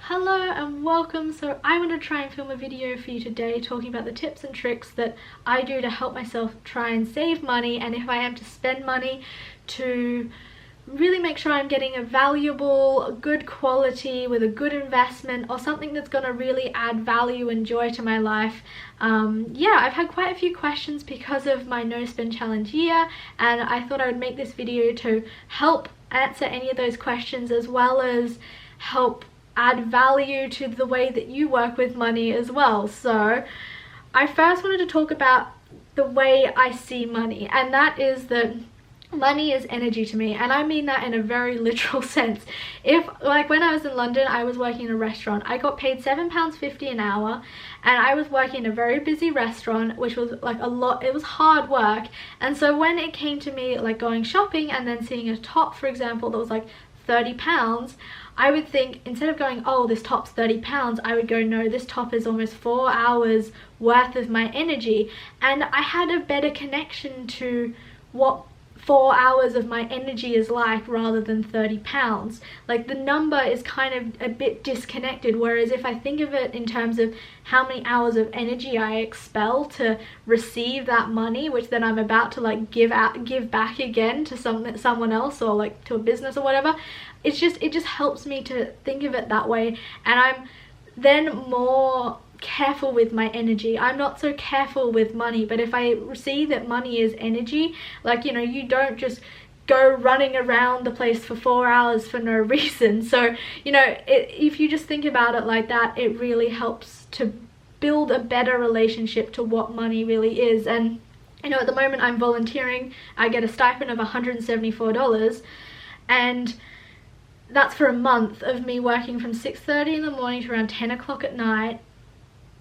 Hello and welcome. So I want to try and film a video for you today talking about the tips and tricks that I do to help myself try and save money, and if I am to spend money, to really make sure I'm getting a valuable, good quality with a good investment or something that's going to really add value and joy to my life. Yeah, I've had quite a few questions because of my no spend challenge year, and I thought I would make this video to help answer any of those questions, as well as help add value to the way that you work with money as well. So I first wanted to talk about the way I see money, and that is that money is energy to me, and I mean that in a very literal sense. If, like, when I was in London, I was working in a restaurant. I got paid £7.50 an hour, and I was working in a very busy restaurant, which was like a lot. It was hard work. And so when it came to me like going shopping and then seeing a top, for example, that was like £30, I would think, instead of going, oh, this top's £30, I would go, no, this top is almost 4 hours worth of my energy. And I had a better connection to what 4 hours of my energy is like, rather than £30. Like, the number is kind of a bit disconnected, whereas if I think of it in terms of how many hours of energy I expel to receive that money, which then I'm about to like give back again to someone else, or like to a business or whatever, it just helps me to think of it that way, and I'm then more careful with my energy. I'm not so careful with money, but if I see that money is energy, like, you know, you don't just go running around the place for 4 hours for no reason. So, you know, if you just think about it like that, it really helps to build a better relationship to what money really is. And, you know, at the moment I'm volunteering. I get a stipend of $174, and that's for a month of me working from 6:30 in the morning to around 10 o'clock at night,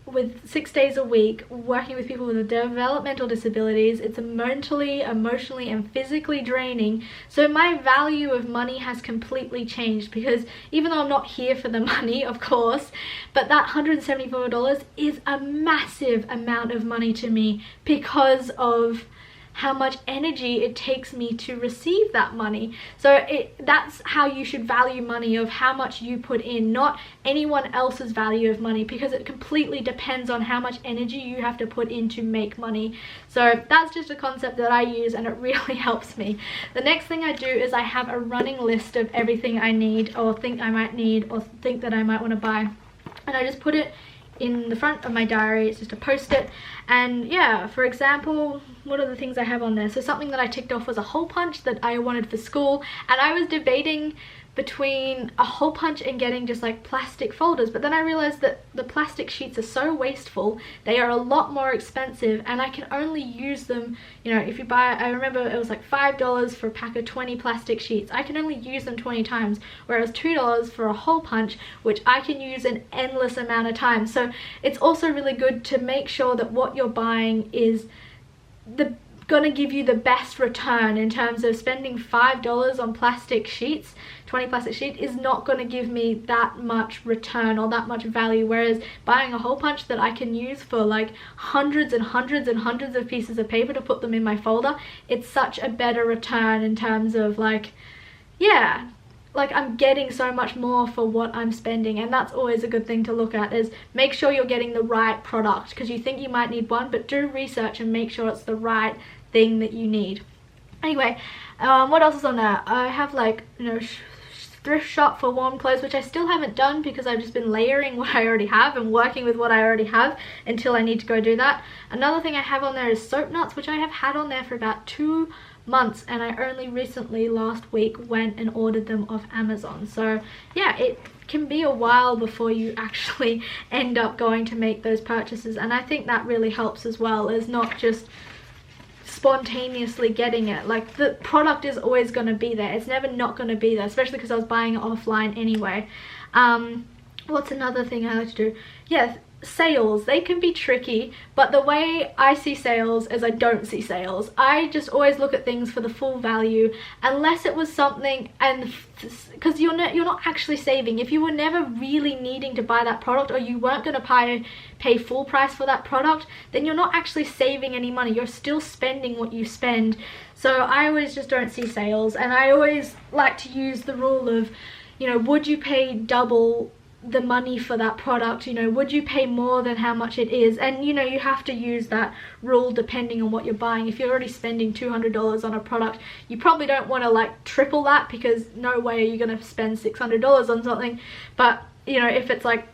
with 6 days a week, working with people with developmental disabilities. It's mentally, emotionally and physically draining. So my value of money has completely changed, because even though I'm not here for the money, of course, but that $174 is a massive amount of money to me, because of how much energy it takes me to receive that money. So that's how you should value money, of how much you put in, not anyone else's value of money, because it completely depends on how much energy you have to put in to make money. So that's just a concept that I use, and it really helps me. The next thing I do is I have a running list of everything I need, or think I might need, or think that I might want to buy, and I just put it in the front of my diary. It's just a post-it. And yeah, for example, what are the things I have on there? So something that I ticked off was a hole punch that I wanted for school, and I was debating between a hole punch and getting just like plastic folders, but then I realized that the plastic sheets are so wasteful. They are a lot more expensive, and I can only use them, you know, if you buy, I remember it was like $5 for a pack of 20 plastic sheets. I can only use them 20 times, whereas $2 for a hole punch, which I can use an endless amount of times. So it's also really good to make sure that what you're buying is gonna give you the best return. In terms of spending $5 on plastic sheets, 20 plastic sheets is not going to give me that much return or that much value, whereas buying a hole punch that I can use for like hundreds and hundreds and hundreds of pieces of paper to put them in my folder, it's such a better return in terms of like, yeah, like I'm getting so much more for what I'm spending. And that's always a good thing to look at, is make sure you're getting the right product, because you think you might need one, but do research and make sure it's the right thing that you need. Anyway, what else is on there? I have, like, you know, thrift shop for warm clothes, which I still haven't done because I've just been layering what I already have and working with what I already have until I need to go do that. Another thing I have on there is soap nuts, which I have had on there for about 2 months, and I only recently last week went and ordered them off Amazon. So yeah, it can be a while before you actually end up going to make those purchases, and I think that really helps as well, is not just spontaneously getting it. Like, the product is always going to be there. It's never not going to be there, especially because I was buying it offline anyway. What's another thing I like to do? Yeah, sales. They can be tricky, but the way I see sales is I don't see sales. I just always look at things for the full value, unless it was something, and because you're not actually saving. If you were never really needing to buy that product, or you weren't going to pay full price for that product, then you're not actually saving any money. You're still spending what you spend. So I always just don't see sales, and I always like to use the rule of, you know, would you pay double the money for that product. You know, would you pay more than how much it is? And you know, you have to use that rule depending on what you're buying. If you're already spending $200 on a product, you probably don't want to like triple that, because no way are you going to spend $600 on something. But you know, if it's like,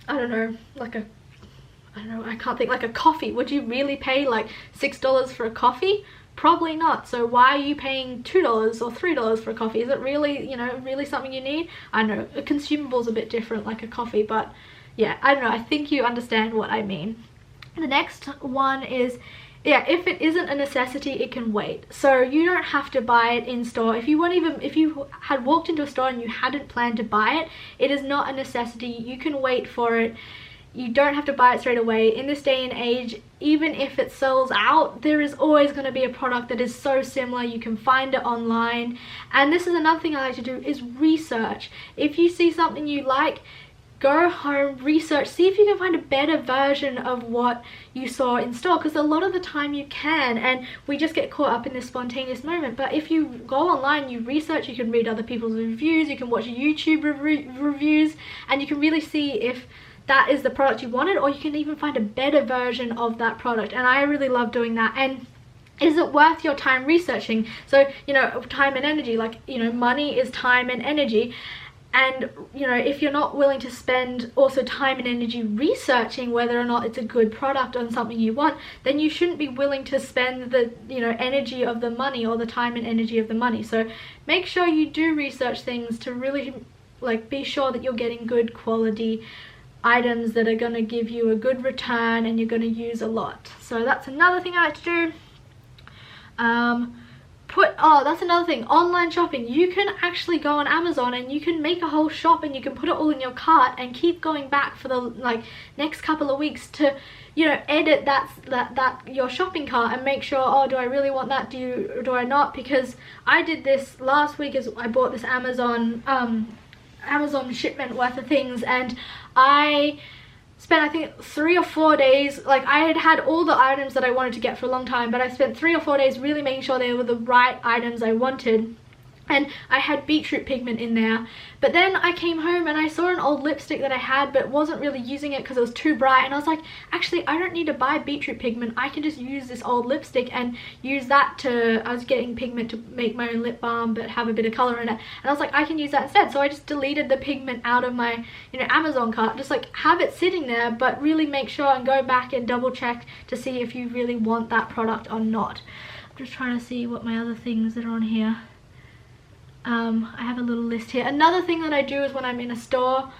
I don't know, like a, I don't know, I can't think, like a coffee, would you really pay like $6 for a coffee? Probably not. So why are you paying $2 or $3 for a coffee? Is it really, you know, really something you need? I know a consumable's a bit different, like a coffee, but yeah, I don't know, I think you understand what I mean. The next one is, yeah, if it isn't a necessity, it can wait. So you don't have to buy it in store. If you had walked into a store and you hadn't planned to buy it, it is not a necessity. You can wait for it. You don't have to buy it straight away. In this day and age, even if it sells out, there is always going to be a product that is so similar. You can find it online. And this is another thing I like to do, is research. If you see something you like, go home, research, see if you can find a better version of what you saw in store, because a lot of the time you can, and we just get caught up in this spontaneous moment. But if you go online, you research, you can read other people's reviews, you can watch YouTube reviews, and you can really see if that is the product you wanted, or you can even find a better version of that product. And I really love doing that. And is it worth your time researching? So, you know, time and energy, like, you know, money is time and energy. And you know, if you're not willing to spend also time and energy researching whether or not it's a good product on something you want, then you shouldn't be willing to spend the, you know, energy of the money, or the time and energy of the money. So make sure you do research things to really like be sure that you're getting good quality items that are going to give you a good return and you're going to use a lot. So that's another thing I like to do. That's another thing, online shopping. You can actually go on Amazon and you can make a whole shop and you can put it all in your cart and keep going back for the like next couple of weeks to, you know, edit that your shopping cart and make sure, oh, do I really want that, do I not? Because I did this last week, as I bought this Amazon shipment worth of things, and I spent, I think, 3 or 4 days, like I had all the items that I wanted to get for a long time, but I spent 3 or 4 days really making sure they were the right items I wanted. And I had beetroot pigment in there, but then I came home and I saw an old lipstick that I had but wasn't really using it because it was too bright, and I was like, actually I don't need to buy beetroot pigment, I can just use this old lipstick and use that to, I was getting pigment to make my own lip balm but have a bit of color in it, and I was like, I can use that instead. So I just deleted the pigment out of my, you know, Amazon cart, just like have it sitting there, but really make sure and go back and double check to see if you really want that product or not. I'm just trying to see what my other things that are on here. I have a little list here. Another thing that I do is when I'm in a store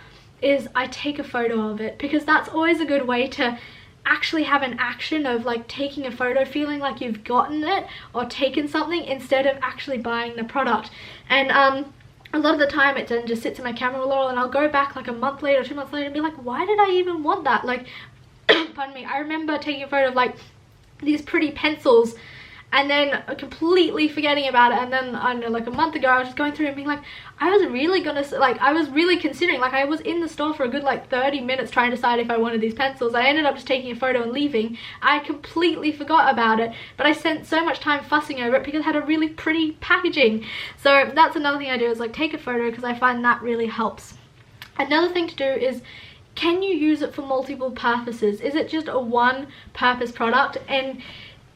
is I take a photo of it, because that's always a good way to actually have an action of like taking a photo, feeling like you've gotten it or taken something instead of actually buying the product. And a lot of the time it then just sits in my camera roll, and I'll go back like a month later, 2 months later, and be like, why did I even want that? Like pardon me, I remember taking a photo of like these pretty pencils and then completely forgetting about it, and then I don't know, like a month ago I was just going through and being like, I was really considering, like I was in the store for a good like 30 minutes trying to decide if I wanted these pencils. I ended up just taking a photo and leaving. I completely forgot about it, but I spent so much time fussing over it because it had a really pretty packaging. So that's another thing I do, is like take a photo, because I find that really helps. Another thing to do is, can you use it for multiple purposes? Is it just a one purpose product? And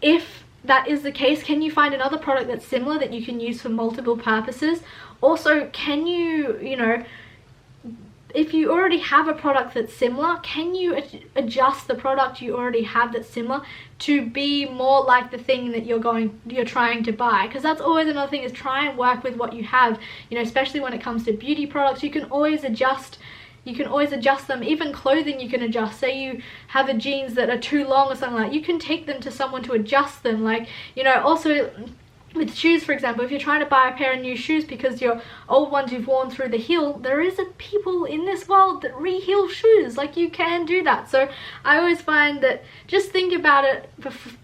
if that is the case, can you find another product that's similar that you can use for multiple purposes? Also, can you, you know, if you already have a product that's similar, can you adjust the product you already have that's similar to be more like the thing that you're trying to buy? Because that's always another thing, is try and work with what you have, you know, especially when it comes to beauty products. You can always adjust them. Even clothing you can adjust. Say you have the jeans that are too long or something like that, you can take them to someone to adjust them. Like, you know, also with shoes, for example, if you're trying to buy a pair of new shoes because your old ones you've worn through the heel, there is people in this world that re-heel shoes. Like, you can do that. So I always find that just think about it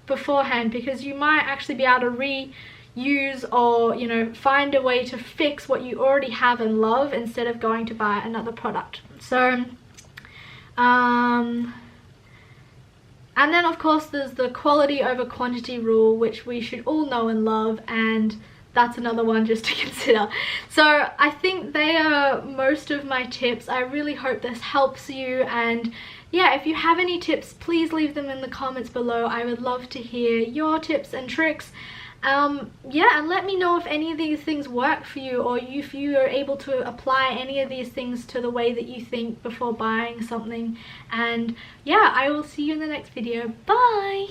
beforehand, because you might actually be able to reuse or, you know, find a way to fix what you already have and love instead of going to buy another product. So and then of course there's the quality over quantity rule, which we should all know and love, and that's another one just to consider. So I think they are most of my tips. I really hope this helps you, and yeah, if you have any tips, please leave them in the comments below. I would love to hear your tips and tricks. Yeah, and let me know if any of these things work for you, or if you are able to apply any of these things to the way that you think before buying something. And yeah, I will see you in the next video. Bye!